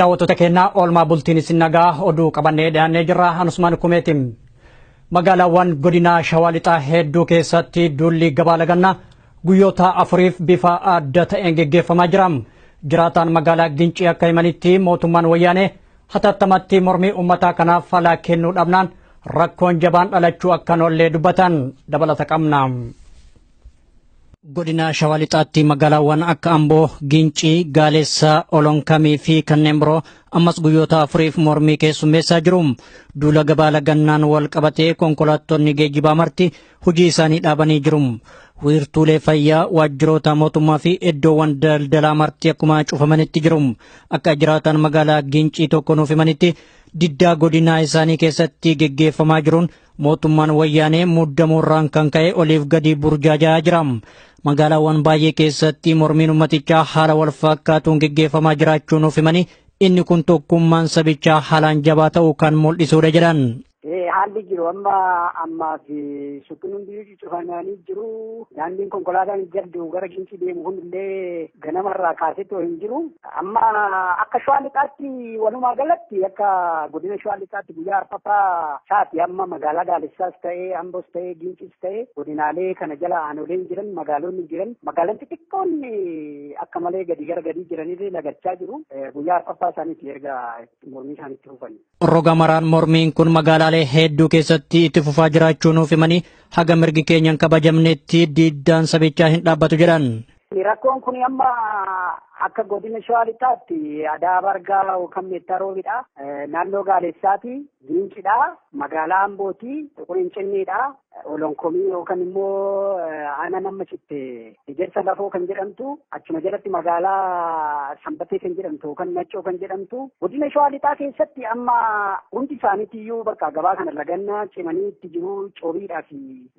daawwattoota keenyaa oolmaa bultiin isin nagaa oduu qabannee dhiyaannee jirra. Anusmaan kumeetiin magaalaawwan godina Shawaa Lixaa hedduu keessatti duulli gabaa lagannaa guyyoota afuriif bifa adda ta'een geggeeffamaa jira. Jiraataan magaalaa Gincii akka himanitti mootummaan wayyaanee hatattamatti mormii uummataa kanaaf fala kennuu dhabnaan rakkoon jabaan dhalachuu akka noollee dubbatan dabalata qabna. Godina Shawaa Lixaatti magaalaawwan akka Amboo, Gincii, Gaalessaa, Olonkamii fi kanneen biroo ammas guyyoota afuriif mormii keessummeessaa jiru. Duula gabaa lagannaan wal qabatee konkolaattonni geejjibaa marti hojii isaanii dhaabanii jiru. Wiirtuulee fayyaa, waajjiroota mootummaa fi iddoowwan daldalaa marti akkuma cufamanitti jiru. Akka jiraatan magaalaa Gincii tokko nuuf himanitti diddaa godinaa isaanii keessatti geggeeffamaa jiruun mootummaan wayyaanee muddamuurraan kan ka'e oliif gadi burjaajaa jira. Magaalaawwan baay'ee keessatti mormiin uummatichaa haala wal fakkaatuun geggeeffamaa jiraachuu nuuf himanii inni kun tokkummaan sabichaa haalaan jabaa ta'uu kan mul'isudha jedhan. Haalli jiru ammaa fi suuqiin biyyi cufamanii jiru. Daandiin konkolaataan jaldu gara Gincii deemu hundillee ganamarraa kaasetoo hin jiru. Amma akka Shawaa Lixaatti walumaa galatti akka godina Shawaa Lixaatti guyyaa arfaffaa isaati amma magaalaa Gaalessaas ta'ee Amboos ta'ee Ginciis ta'ee godinaalee kana jala aanoleen jiran magaalonni jiran magaalaan xixiqqoonni akka malee gadi jiranillee lagachaa jiru. Guyyaa arfaffaa isaaniitti erga mormii isaaniitti fufanii. Roga maraan mormiin kun magaalaalee hedduu keessatti itti fufaa jiraachuu nuuf himanii haga mirgi keenyan kabajamnetti diddaan sabichaa hin dhaabbatu jedhan. Rakkoon kun amma akka godina Shawaa Lixaatti Adaa Bargaa yookaan Meettaa Roobidha. Naannoo Gaalessaati, Ginciidha, magaalaa Ambooti, Qurincinniidha, Olonkomii yookaan immoo aanaa nama citte Ejersa Lafoo kan jedhamtu, achuma jalatti magaalaa Sanbatee kan jedhamtu yookaan Naccoo kan jedhamtu. Godina Shawaa Lixaa keessatti amma hundi isaaniitiyyuu bakka gabaa kana lagannaa cimanii itti jiru coobiidhaaf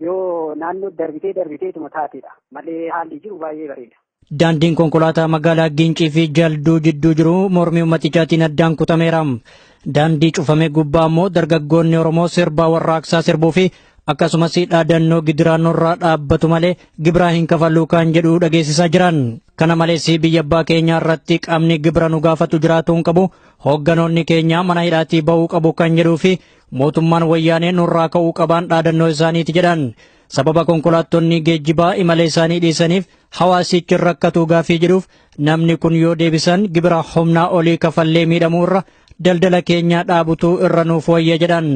yoo naannoo darbiteetuma taatedha. Malee haalli jiru baay'ee bareeda. Daandiin konkolaataa magaalaa Gincii fi Jalduu jidduu jiru mormii uummatichaan addaan kutameera. Daandii cufame gubbaa immoo dargaggoonni Oromoo sirbaa warraaqsaa sirbuu fi akkasumas dhaadannoo gidiraannorraa dhaabbatu malee gibira hin kafallu kan jedhu dhageessisaa jiran. Kana malees biyya abbaa keenyaa irratti qaamni gibira nu gaafatu jiraatuun qabu hoogganoonni keenya mana hidhaatii bahuu qabu kan jedhuu fi mootummaan wayyaanee nurraa ka'uu qabaan dhaadannoo isaaniiti jedhan. Sababa konkolaattonni geejjibaa imala isaanii dhiisaniif hawaasichi rakkatu gaafii jedhuuf namni kun yoo deebisan gibira humnaa olii kafallee miidhamuu irra daldala keenya dhaabutu irra nuuf wayya jedhan.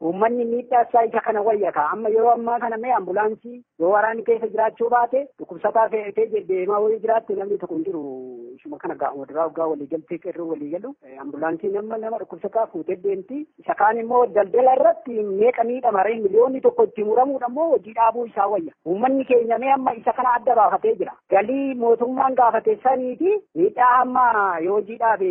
Uummanni miidhaa isaa isa kana wayyaka. Amma yeroo ammaa kana mee ambulaansii yoo waraanni keessa jiraachuu baate dhukkubsataa fe'atee deemaa wayii jiraatti namni tokko hin jiru. Ishuma kana waggaa walii galtee qeerroo walii galu. Ambulaansiin nama dhukkubsataa fuutee deemti. Isa kaan immoo daldala irratti meeqa miidhamaree miliyoonni tokko itti muramuudha immoo hojii dhaabuu isaa wayya. Uummanni keenya mee amma isa kana adda baafatee jira. Galii mootummaan gaafate saniiti miidhaa amma yoo hojii dhaabe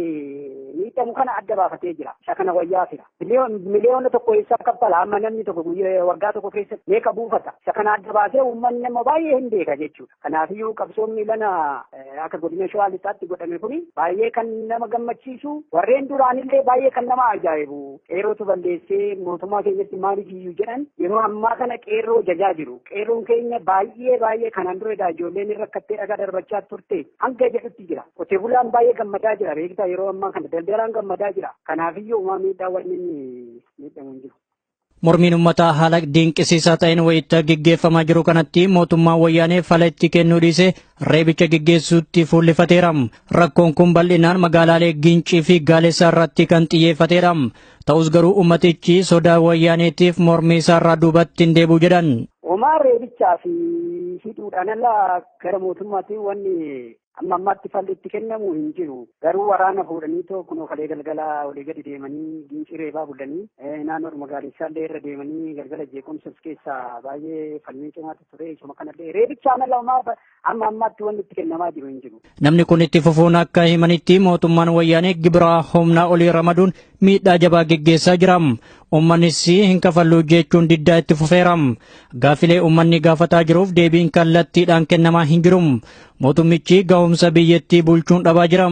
miidhamu kana adda baafatee jira. Isa kana wayyaa fira. Miliyoona tokko isa kaffala amma namni tokko waggaa tokko keessatti meeqa buufata. Isa kana adda baasee uummanni nama baay'ee hin beeka jechuudha. Kanaafiyyuu qabsoon miilana akka godina Shawaa Lixaatti godhame kuni baay'ee kan nama gammachiisu warreen duraanillee baay'ee kan nama ajaa'ibu. Qeerrootu balleessee mootummaa keenyatti maaliif iyyuu jedhan yeroo ammaa kana qeerroo jajaa jiru. Qeerroon keenya baay'ee kanaan duredha ijoolleen irra rakkattee dhagaa darbachaa turte hanga jedhutti jira. Qotee bulaan baay'ee gammadaa jira beektaa yeroo ammaa kana daldalaan gammadaa jira. Kanaafiyyuu uumaa miidhaa wanni miidhamu hin jiru. Mormiin uummataa haala dinqisiisaa ta'een wayita geggeeffamaa jiru kanatti mootummaan wayyaanee fala itti kennuu dhiisee reebicha geggeessuutti fuullifateera. Rakkoon kun bal'inaan magaalaalee Gincii fi Gaalessaa irratti kan xiyyeeffateera. Ta'us garuu ummatichi sodaa wayyaaneetiif mormii isaarraa duubatti hin deebi'u jedhan. Homaa reebichaa fi hidhuudhaan alaa gara mootummaatti wanni amma ammaatti falli itti kennamu hin jiru. Garuu waraana fuudhanii kunoo kalee galgala walii gadi deemanii Gincii reebaa bulanii naannoodhuma Gaalessaallee irra deemanii galgala jeequmsas keessaa baay'ee falmii cimaatu ture. Isuma kanallee reebichaan ala amma ammaatti wanni itti kennamaa jiru hin jiru. Namni kun itti fufuun akka himanitti mootummaan wayyaanee gibira humnaa olii ramaduun miidhaa jabaa geggeessaa jira. Uummannis hin kafallu jechuun diddaa itti fufeera. Gaafilee uummanni gaafataa jiruuf deebiin kallattiidhaan kennamaa hin jiru. Mootummichi ga'umsa biyyattii bulchuun dhabaa jira.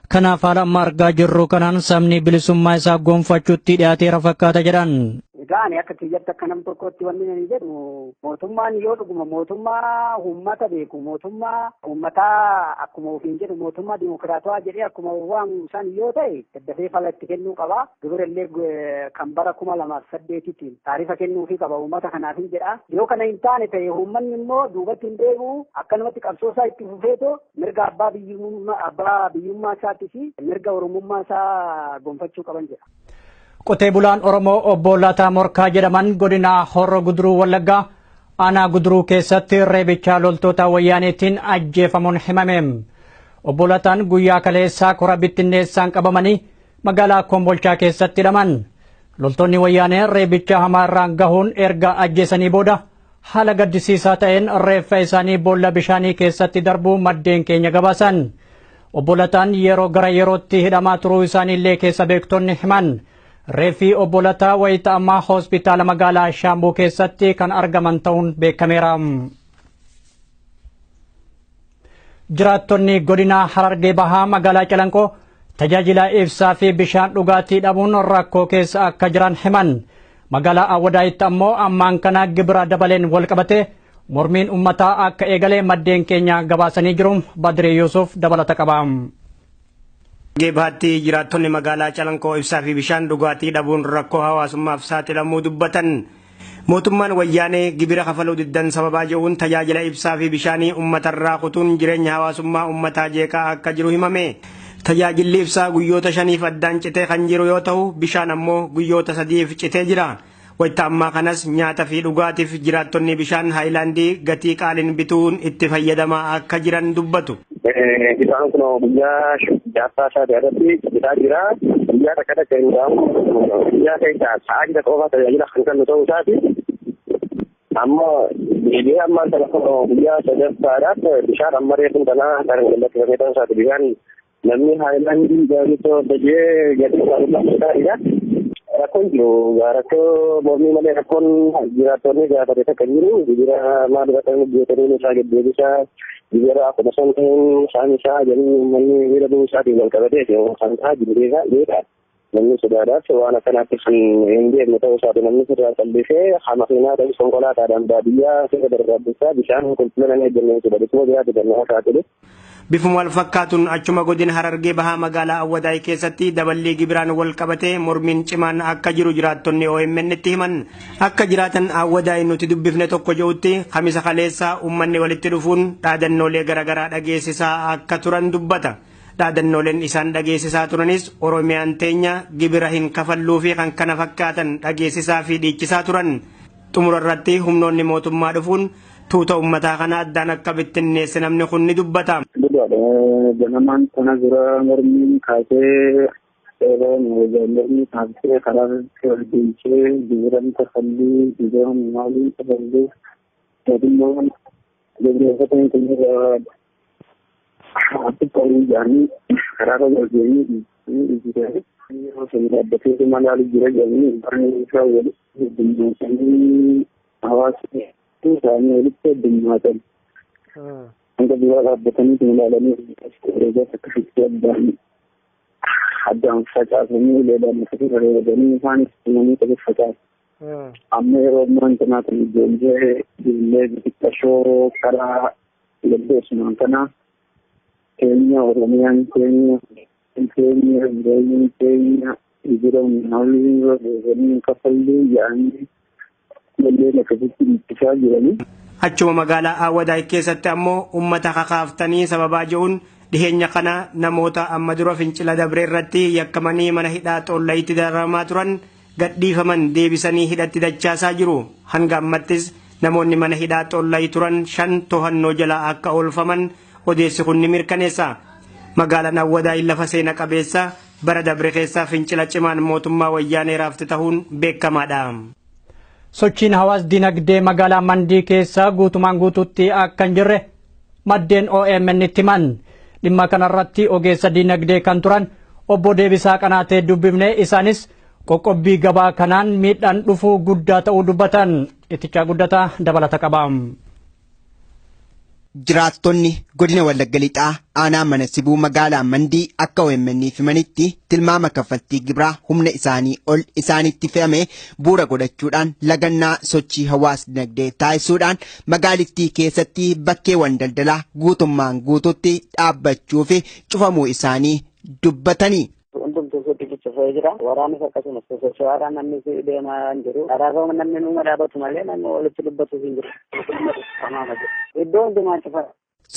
Kanaaf haala amma argaa jirru kanaan sabni bilisummaa isaa gonfachuutti dhiyaateera fakkaata jedhan. Egaan akka kiyyatti akka nam tokkotti wanni ani jedhu mootummaan yoo dhuguma mootummaa uummata beeku mootummaa uummataa akkuma ofiin jedhu mootummaa dimokiraatawaa jedhee akkuma waan isaan yoo ta'e daddafee fala itti kennuu qaba. Gibirallee kan bara 2008tiin taarifa kennuufii qaba uummata kanaafin jedha. Yoo kana hin taane ta'e uummanni immoo duubatti hin deebi'u akkanumatti qabsoosaa itti fufeetoo mirga abbaa biyyummaa isaatii fi mirga oromummaa isaa gonfachuu qaban jedha. Qotee bulaan Oromoo obbo Lataa Morkaa jedhaman godina Horroo Guduruu Wallaggaa aanaa Guduruu keessatti reebicha loltoota wayyaaneetiin ajjeefamuun himame. Obbo Lataan guyyaa kaleessaa kora bittinneessaan qabamanii magaalaa Kombolchaa keessatti hidhaman. Loltoonni wayyaanee reebicha hamaa irraan gahuun erga ajjeesanii booda haala gaddisiisaa ta'een reeffa isaanii boolla bishaanii keessatti darbuu maddeen keenya gabaasan. Obbo Lataan yeroo gara yerootti hidhamaa turuu isaaniillee keessa beektonni himan. Reeffi obbo Lataa wayita ammaa hospitaala magaalaa Shaambuu keessatti kan argaman ta'uun beekameera. Jiraattonni godina Harargee Bahaa magaalaa Calanqoo tajaajila ibsaa fi bishaan dhugaatii dhabuun rakkoo keessa akka jiran himan. Magaalaa Awwadaayitti ammoo ammaan kana gibira dabaleen wal qabate mormiin uummataa akka eegalee maddeen keenya gabaasanii jiru. Badrii Yuusuf dabalata qaba. Geebaatti jiraattonni magaalaa Calanqoo ibsaa fi bishaan dhugaatii dhabuun rakkoo hawaasummaaf saaxilamuu dubbatan. Mootummaan wayyaanee gibira kafaluu diddan sababaa jedhuun tajaajila ibsaa fi bishaanii uummatarraa kutuun jireenya hawaasummaa uummataa jeeqaa akka jiru himame. Tajaajilli ibsaa guyyoota 5 addaan citee kan jiru yoo ta'u bishaan ammoo guyyoota 3 citee jira. Wayita ammaa kanas nyaata fi dhugaatiif jiraattonni bishaan haayilaandii gatii qaaliin bituun itti fayyadamaa akka jiran dubbatu. Bishaan kun guyyaa jaaffaa isaa irratti bitaa jira. Guyyaa takka takka hin gaamu. Guyyaa keessaa sa'a jira qofa tajaajila kan kennu ta'uu isaati. Amma deebi'ee ammaan sana guyyaa sadaffaadhaaf bishaan amma reefuun kanaa kan galateeffamee ta'uu isaati. Bishaan namni haayilaandii gaariitoo dajee gatii qaaliin taa'edha. Rakkoon jiru rakkoo mormii malee rakkoon jiraattonni gaafate takka jiru. Gibira maal irratti hojjetanii isaa gaddeebisaa gibira akkuma santiin isaan isaa jedhanii uummanni miira du'uu isaatiin wal qabatee kan isaa jireenya jedha. Namni sodaadhaaf waan akkanaatti kan hin deemne ta'uu isaati namni sirraa qalbisee makiinaa ta'us konkolaataadhaan baadiyyaa sirra dargaaggeessaa bishaan qulqullina hin eeggannee jechuudha. Dhibee biraatti gannaa saaxilu. Bifuma wal fakkaatuun achuma godina Harargee Bahaa magaalaa Awwadaay keessatti daballii gibiraan wal qabatee mormiin cimaan akka jiru jiraattonni OMN itti himan. Akka jiraatan Awwadaay nuti dubbifne tokko jedhutti kamisa kaleessaa uummanni walitti dhufuun dhaadannoolee garaagaraa dhageessisaa akka turan dubbata. Dhaadannooleen isaan dhageessisaa turanis Oromiyaan teenya gibira hin kafalluu fi kan kana fakkaatan dhageessisaa fi dhiichisaa turan. Xumura irratti humnoonni mootummaa dhufuun tuuta uummataa kana addaan akka bittinneesse namni kun ni dubbata. Ganamaan kana dura mormiin kaasee yeroo mootummaan taasisee karaa walgeechee gibiran kafalluu gibiran maalii kafalluu mootummaan gaggeeffata hin kunneen akka ta'uu jaanii karaa walgeenyii dhiisisee yeroo sanii dhaabbatee malaalii jira jedhanii barnee isaa walitti heddummaatanii hawaasni isaanii walitti heddummaatan. Hanga dura dhaabbatanii ilaalanii eegas akka fiiggee addaan facaasanii leelaan akkasii bareedanii isaanis tumanii ta'ee facaasu. Amma yeroo ammaan kanaa kan ijoollee illee xixiqqashoo karaa lalleessumaan kana keenya Oromiyaan keenya jireenyi keenya gibira maalii reefanii kafalluu yaa'anii lalleen akkasitti dhiichisaa jiranii. Achuma magaalaa Awwadaay keessatti ammoo uummata kakaaftanii sababaa jedhuun dhiheenya kana namoota amma dura fincila dabree irratti yakkamanii mana hidhaa Xollayitti dararamaa turan gadhiifaman deebisanii hidhatti dachaasaa jiru. Hanga ammattis namoonni mana hidhaa Xollayi turan 5 to'annoo jala akka oolfaman odeessi kun ni mirkaneessa. Magaalaan Awwadaay lafa seena qabeessa bara dabre keessaa fincila cimaan mootummaa wayyaanee raafte ta'uun beekamaadha. Sochiin hawaas dinagdee magaalaa Mandii keessa guutumaan guutuutti akka hin jirre maddeen OMN itti himan. Dhimma kanarratti ogeessa dinagdee kan turan obbo Deebisaa Qanaatee dubbifne isaanis qoqqobbii gabaa kanaan miidhaan dhufuu guddaa ta'uu dubbatan. Itichaa guddataa dabalata qaba. Jiraattonni godina Wallagga Lixaa aanaa mana sibuu magaalaa Mandii akka OMN himanitti tilmaama kaffaltii gibraa humna isaanii ol isaanitti fe'ame bu'uura godhachuudhaan lagannaa sochii hawaas dinagdee taasisuudhaan magaalittii keessatti bakkeewwan daldalaa guutummaan guututti dhaabbachuu fi cufamuu isaanii dubbatanii. Waraana akkasumas sosocho'aadhaan namni deemaa hin jiru. Karaarraa namni numa dhaabatu malee namni walitti dubbatu hin jiru. Iddoo hundumaa cufama.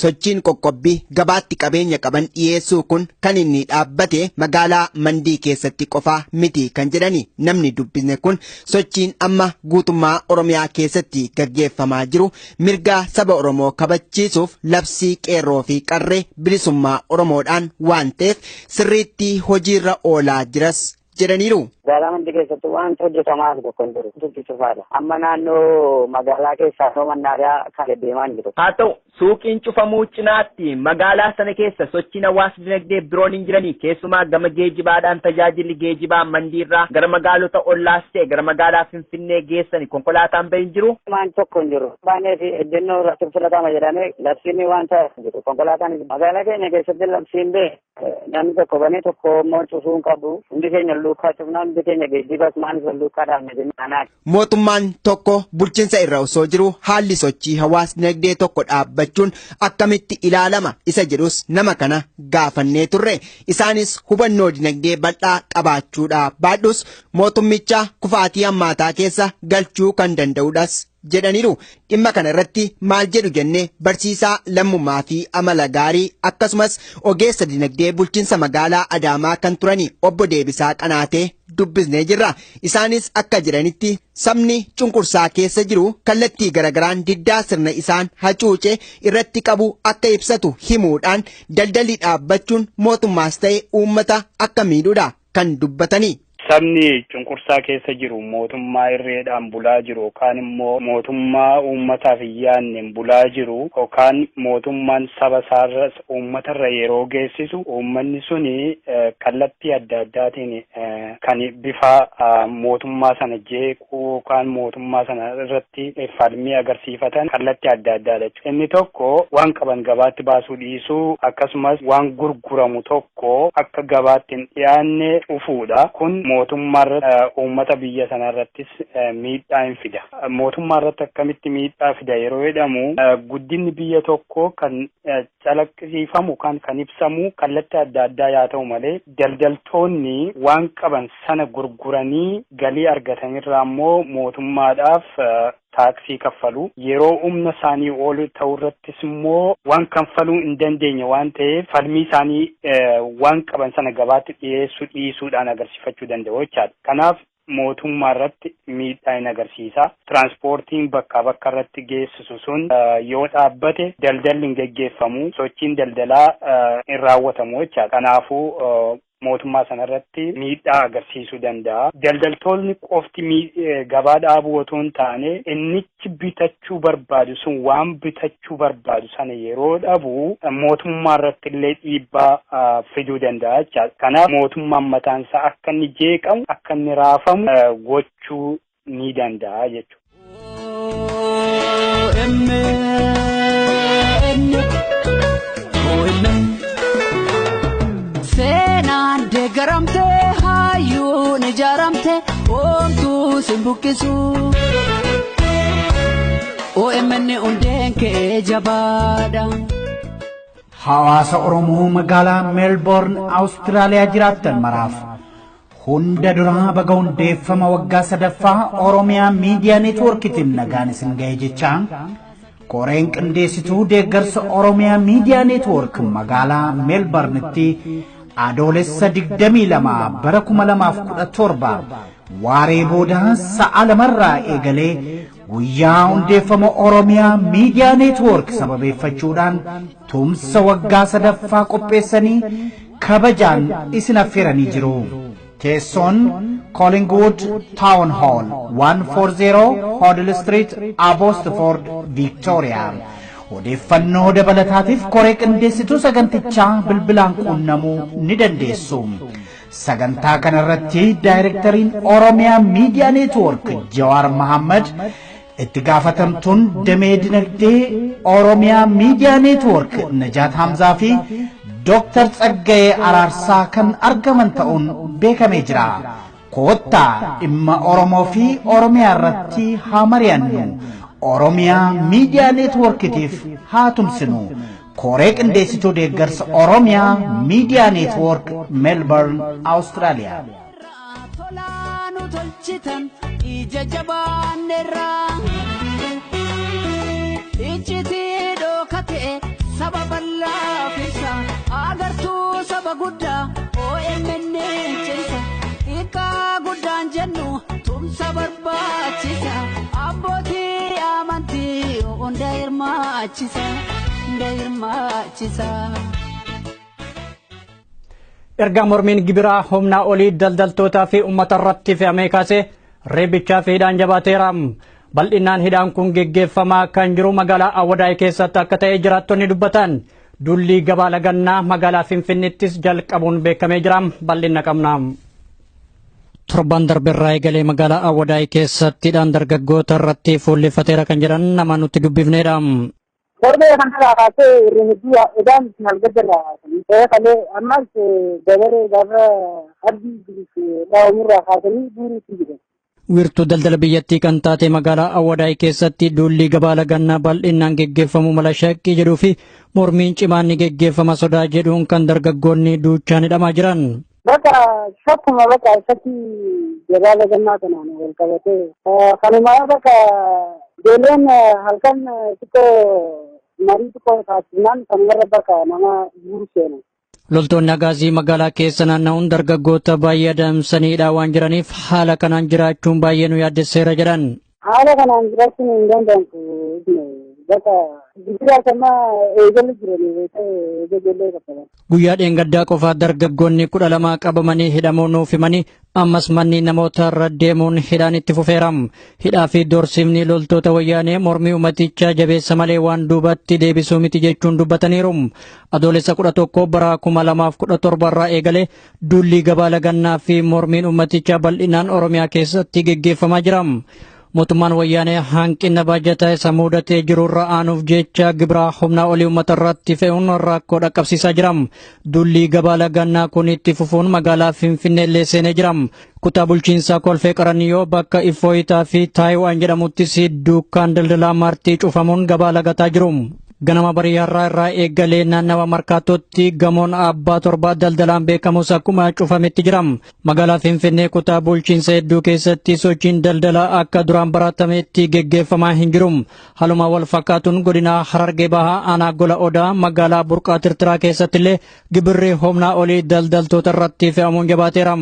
Sochiin qoqqobbii gabaatti qabeenya qaban dhiyeessuu kun kan inni dhaabbate magaalaa Mandii keessatti qofaa miti kan jedhani namni dubbisne kun sochiin amma guutummaa Oromiyaa keessatti gaggeeffamaa jiru mirgaa saba Oromoo kabachiisuuf labsii qeerroo fi qarree bilisummaa Oromoodhaan waan ta'eef sirriitti hojiirra oolaa jiras jedhaniiru. Magaalaa Mandii keessatti waan hojjetamaa tokko hin jiru. Tutti cufaadha. Amma naannoo magaalaa keessaa mannaariyaa kan deemaa hin jiru. Haa ta'u suuqiin cufamuu cinaatti magaalaa sana keessa sochiin hawaas dinagdee biroon hin jiranii keessumaa gama geejibaadhaan tajaajilli geejibaa Mandiirraa gara magaalota ollaas ta'e gara magaalaa Finfinnee geessani konkolaataan bahin jiru. Waan tokko hin jiru. Baanee fi ejjennoo irratti filatama jedhamee labsiin waan ta'e jiru. Konkolaataan magaalaa keenya keessatti labsiin bee namni tokko banee tokko immoo cufuu hin qabu. Hundi keenya luukaa cufnaan hundi keenya geejibas maanis luukaa dhaabne jennaan. Mootummaan tokko bulchiinsa irra osoo jiru haalli sochii hawaas dinagdee tokko dhaabbachuun akkamitti ilaalama isa jedhus nama kana gaafannee turre. Isaanis hubannoo dinagdee bal'aa qabaachuudha baadhus mootummicha kufaatii hammaataa keessa galchuu kan danda'uudhas jedhaniiru. Dhimma kana irratti maal jedhu jennee barsiisaa lammummaa fi amala gaarii akkasumas ogeessa dinagdee bulchiinsa magaalaa Adaamaa kan turani obbo Deebisaa Qanaatee dubbisnee jirra. Isaanis akka jedhanitti sabni cunqursaa keessa jiru kallattii garagaraan diddaa sirna isaan hacuuce irratti qabu akka ibsatu himuudhaan daldalli dhaabbachuun mootummaas ta'e uummata akka miidhuudha kan dubbatanii. Sabni cunqursaa keessa jiru mootummaa irreedhaan bulaa jiru yookaan immoo mootummaa uummataaf hin yaadneen bulaa jiru yookaan mootummaan saba isaarra uummatarra yeroo geessisu uummanni suni kallattii adda addaatiin kan bifa mootummaa sana jeequu yookaan mootummaa sana irratti falmii agarsiifatan kallattii adda addaadha. Inni tokko waan qaban gabaatti baasuu dhiisuu akkasumas waan gurguramu tokko akka gabaatti hin dhiyaanne dhufuudha. Kun mootummaa uummata biyya sana irrattis miidhaa hin fida. Mootummaa irratti akkamitti miidhaa fida yeroo jedhamu guddinni biyya tokko kan calaqqisiifamu kan ibsamu kallattii adda addaa yaa ta'u malee daldaltoonni waan qaban sana gurguranii galii argatanirraa immoo mootummaadhaaf taaksii kaffalu yeroo humna isaanii ol ta'u irrattis immoo waan kaffaluu hin dandeenye waan ta'eef falmii isaanii waan qaban sana gabaatti dhiyeessuu dhiisuudhaan agarsiifachuu danda'u jechaadha. Kanaaf mootummaa irratti miidhaa hin agarsiisa. Tiraanspoortiin bakkaa bakka irratti geessisu sun yoo dhaabbate daldalli hin geggeeffamu, sochiin daldalaa hin raawwatamu jechaadha. Kanaafuu mootummaa sanarratti miidhaa agarsiisuu danda'a. Daldaltoonni qofti gabaa dhaabuu otoo hin taane innichi bitachuu barbaadu sun waan bitachuu barbaadu sana yeroo dhabu mootummaa irratti illee dhiibbaa fiduu danda'a jechaadha. Kanaaf mootummaan mataan isaa akka inni jeeqamu akka inni raafamu gochuu ni danda'a jechuudha. Seenaan deeggaramte hayyuun ijaaramte oomtuu simbukkisu OMN hundeen kee jabaadha. Hawaasa Oromoo magaalaa Melbourne Awustiraaliyaa jiraattan maraaf hunda duraa baga hundeeffama waggaa sadaffaa Oromiyaa Miidiyaa Neetwoorkiitiin nagaan isin ga'e jechaa koreen qindeessituu deeggarsa Oromiyaa Miidiyaa Neetwoork magaalaa Melbournetti adoolessa 22 bara 2017 waaree booda sa'a lamarraa eegalee guyyaa hundeeffama Oromiyaa Miidiyaa Neetwoork sababeeffachuudhaan tumsa waggaa sadaffaa qopheessanii kabajaan isin affeeranii jiru. Teessoon Collingwood Town Hall 140 Hoddle Street, Abbotsford, Victoria. Odeeffannoo dabalataatiif koree qindeessituu sagantichaa bilbilaan quunnamuu ni dandeessu. Sagantaa kanarratti daayirektariin Oromiyaa Miidiyaa Neetwoork Jawaar Mahammad itti gaafatamtuun damee dinagdee Oromiyaa Miidiyaa Neetwoork Najaat Hamzaa fi Dr. Tsaggayee Araarsaa kan argaman ta'uun beekamee jira. Koottaa dhimma Oromoo fi Oromiyaa irratti haa mari'annu. Oromiyaa Miidiyaa Neetwoorkitiif haa tumsinu. Koree qindeessituu deeggarsa Oromiyaa Miidiyaa Neetwoork Melbourne, Austraaliyaa. Tolaanu tolchitan ija jabaanerraa ijjitii dhookatee saba bal'aa firsa agartuu saba guddaa OMN cimsa hiikaa guddaan jennu tumsa barbaachisa abbootii amantii hunda hirmaachisa. Erga mormiin gibiraa humnaa olii daldaltootaa fi uummata irratti fe'amee kaasee reebichaa fi hidhaan jabaateera. Bal'inaan hidhaan kun geggeeffamaa kan jiru magaalaa Awwadaay keessatti akka ta'e jiraattonni dubbatan. Dulli gabaa lagannaa magaalaa Finfinneettis jalqabuun beekamee jira. Bal'ina qabna. Torban darbeerraa eegalee magaalaa Awwadaay keessatti hidhaan dargaggoota irratti fuulleeffateera kan jedhan nama nutti dubbifneedha. Korbe kan kaasee irratti edaan halgaddarraa kalee ammas dabaree gaafa abdii dhaawumurraa kaasanii duuriitti jiran. Wiirtuu daldala biyyattii kan taate magaalaa Awwadaay keessatti duulli gabaa lagannaa bal'inaan geggeeffamu mala shakkii jedhuu fi mormiin cimaan ni geggeeffama sodaa jedhuun kan dargaggoonni duuchaan hidhamaa jiran. Bakka shakkuma bakka isatti gabaa lagannaa kanaan wal qabatee kanumaa bakka deeleen halkan xiqqoo marii xiqqoo taasisnaan kanumarra bakka nama guuru seena. Loltoonni agaazii magaalaa keessa naanna'uun dargaggoota baay'ee adamsaniidha waan jiraniif haala kanaan jiraachuun baay'ee nu yaaddesseera jedhan. Haala kanaan jiraachuun hin danda'amtu bakka gibiraa kana eegalu jiranii eegalee qabaman. Guyyaa dheengaddaa qofaa dargaggoonni 12 qabamanii hidhamuun nuuf himanii ammas manni namoota irra deemuun hidhaan itti fufeeram. Hidhaa fi doorsiifni loltoota wayyaanee mormii uummatichaa jabeessa malee waan duubatti deebisuu miti jechuun dubbataniiru. Adoolessa 11 bara 2017 irraa eegalee duulli gabaa lagannaa fi mormiin uummatichaa bal'inaan Oromiyaa keessatti geggeeffamaa jira. Mootummaan wayyaanee hanqina baajataa isa mudatee jiru irra aanuuf jecha gibiraa humnaa olii uummata irratti fe'uun rakkoo dhaqqabsiisaa jira. Duulli gabaa lagannaa kun itti fufuun magaalaa Finfinnee illee seenee jira. Kutaa bulchiinsaa Kolfee Qaranniyoo bakka Ifooyitaa fi Taayiwaan jedhamuttis dukkaan daldalaa martii cufamuun gabaa lagataa jiru. Ganama barii har'aa irraa eegalee naannawa markaatootti gamoon abbaa torbaa daldalaan beekamus akkuma cufametti jira. Magaalaa Finfinnee kutaa bulchiinsa hedduu keessatti sochiin daldalaa akka duraan baratametti geggeeffamaa hin jiru. Haaluma wal fakkaatuun godina Harargee Bahaa aanaa Gola Odaa magaalaa Burqaa Tirtiraa keessatti illee gibirri humnaa olii daldaltoota irratti fe'amuun jabaateera.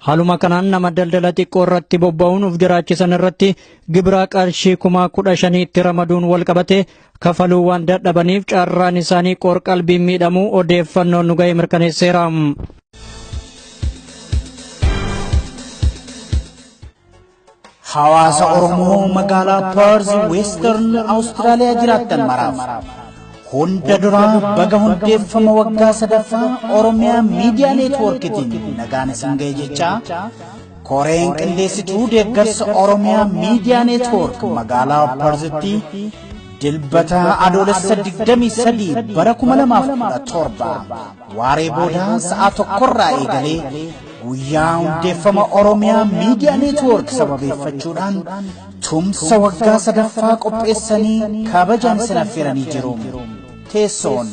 Haaluma kanaan nama daldala xiqqoo irratti bobba'uun uf jiraachisan irratti gibira qarshii 15,000 ramaduun wal qabate kafaluu waan dadhabaniif carraan isaanii qoor-qalbiin miidhamuu odeeffannoon nu ga'e mirkaneesseera. Hawaasa Oromoo magaalaa Perth Western Austraaliyaa jiraattan maraaf hunda duraa baga hundeeffama waggaa sadaffaa Oromiyaa Miidiyaa Neetwoorkitiin nagaan isin ga'e jechaa koreen qindeessituu deeggarsa Oromiyaa Miidiyaa Neetwoork magaalaa Perthtti dilbata adoolessa 23 bara 2017 waaree boodaa sa'a tokkorraa eegalee guyyaa hundeeffama Oromiyaa Miidiyaa Neetwoork sababeeffachuudhaan tumsa waggaa sadaffaa qopheessanii kabajaan isin affeeranii jiru. Teessoon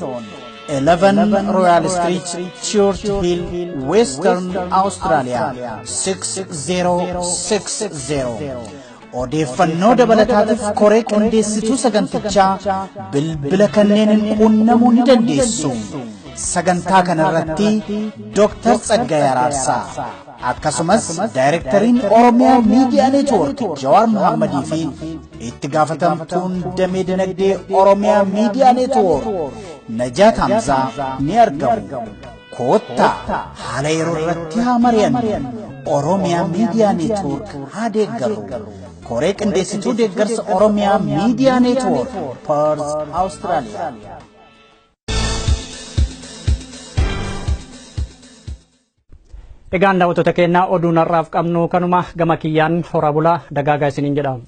11 Royal Street, Church Hill, Western Australia 6060. Odeeffannoo dabalataatiif koree qindeessituu sagantichaa bilbila kanneen quunnamuu ni dandeessu. Sagantaa kanarratti Dr. Tsaggayee Araarsaa akkasumas Daayirektariin Oromiyaa Miidiyaa Neetwoork Jawaar Muhammadii fi itti gaafatamtuun damee dinagdee Oromiyaa Miidiyaa Neetwoork Najaat Hamzaa ni argamu. Koottaa haala yeroo irratti haa mari'annu. Oromiyaa Miidiyaa Neetwoork haa deeggaru. Koree qindeessituu deeggarsa Oromiyaa Miidiyaa Neetwoork Perth, Austraaliyaa. Egaan daawwattoota keenyaa oduun har'aaf qabnu kanuma gama kiyyaan horaa bulaa dagaagaa isiniin jedhama.